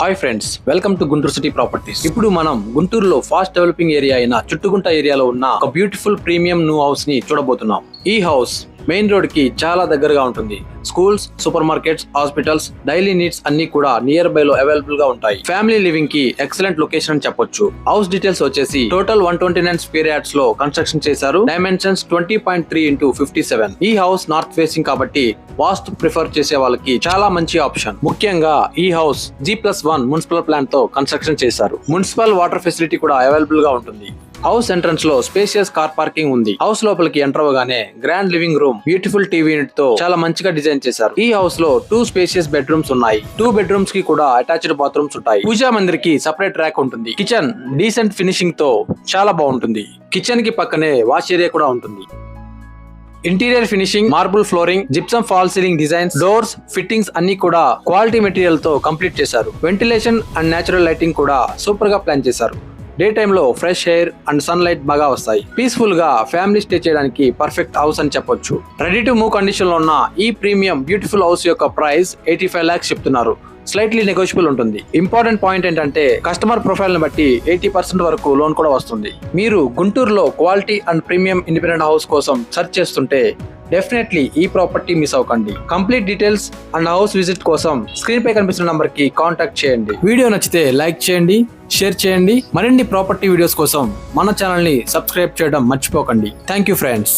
Hi friends, welcome to Guntur city properties. ఇప్పుడు మనం గుంటూరులో ఫాస్ట్ డెవలపింగ్ ఏరియా అయిన చుట్టుగుంట ఏరియాలో ఉన్న ఒక బ్యూటిఫుల్ ప్రీమియం న్యూ హౌస్ ని చూడబోతున్నాం. ఈ హౌస్ మెయిన్ రోడ్ కి చాలా దగ్గరగా ఉంటుంది. Schools, super markets, hospitals, daily needs అన్ని కూడా నియర్ బై లో అవైలబుల్ గా ఉంటాయి. ఫ్యామిలీ లివింగ్ కి ఎక్సలెంట్ లొకేషన్ అని చెప్పొచ్చు. హౌస్ డీటెయిల్స్ వచ్చేసి టోటల్ 129 స్క్వేర్ యార్డ్స్ లో కన్స్ట్రక్షన్ చేశారు. Dimensions 20.3 x 57. ఈ హౌస్ నార్త్ ఫేసింగ్ కాబట్టి వాస్తు ప్రిఫర్ చేసే వాళ్ళకి చాలా మంచి ఆప్షన్. ముఖ్యంగా ఈ హౌస్ G+1 మున్సిపల్ ప్లాన్ తో కన్స్ట్రక్షన్ చేశారు. మున్సిపల్ వాటర్ ఫెసిలిటీ కూడా అవైలబుల్ గా ఉంటుంది. హౌస్ ఎంట్రన్స్ లో స్పేషియస్ కార్ పార్కింగ్ ఉంది. హౌస్ లోపలికి ఎంటర్ అవగానే grand living room, beautiful TV unit తో చాలా మంచిగా డిజైన్ చేశారు. ఈ హౌస్ లో 2 స్పేషియస్ బెడ్రూమ్స్ ఉన్నాయి. 2 బెడ్రూమ్స్ కి కూడా అటాచ్డ్ బాత్రూమ్స్ ఉంటాయి. పూజా మందిర్ కి సెపరేట్ ర్యాక్ ఉంటుంది. కిచెన్ డీసెంట్ ఫినిషింగ్ తో చాలా బాగుంటుంది. కిచెన్ కి పక్కనే వాష్ ఏరియా కూడా ఉంటుంది. Interior finishing, marble flooring, gypsum fall ceiling designs, doors, fittings అన్ని కూడా క్వాలిటీ మెటీరియల్ తో కంప్లీట్ చేశారు. వెంటిలేషన్ అండ్ నేచురల్ లైటింగ్ కూడా సూపర్ గా ప్లాన్ చేశారు. డే టైమ్ లో fresh air and sunlight బాగా వస్తాయి. పీస్ఫుల్ గా ఫ్యామిలీ స్టే చేయడానికి పర్ఫెక్ట్ హౌస్ అని చెప్పొచ్చు. రెడీ టు మూవ్ కండిషన్ లో ఉన్న ఈ ప్రీమియం బ్యూటిఫుల్ హౌస్ యొక్క ప్రైస్ 85 lakhs చెప్తున్నారు. స్లైట్లీ నెగోషియబుల్ ఉంటుంది. ఇంపార్టెంట్ పాయింట్ ఏంటంటే కస్టమర్ ప్రొఫైల్ ని బట్టి 80% వరకు లోన్ కూడా వస్తుంది. మీరు గుంటూరులో quality and premium independent house కోసం సెర్చ్ చేస్తుంటే డెఫినెట్లీ ఈ ప్రాపర్టీ మిస్ అవ్వకండి. Complete details and house visit కోసం స్క్రీన్ పై కనిపిస్తున్న నంబర్ కి కాంటాక్ట్ చేయండి. వీడియో నచ్చితే లైక్ చేయండి, షేర్ చేయండి. మరిన్ని ప్రాపర్టీ వీడియోస్ కోసం మన ఛానల్ ని సబ్స్క్రైబ్ చేయడం మర్చిపోకండి. Thank you friends.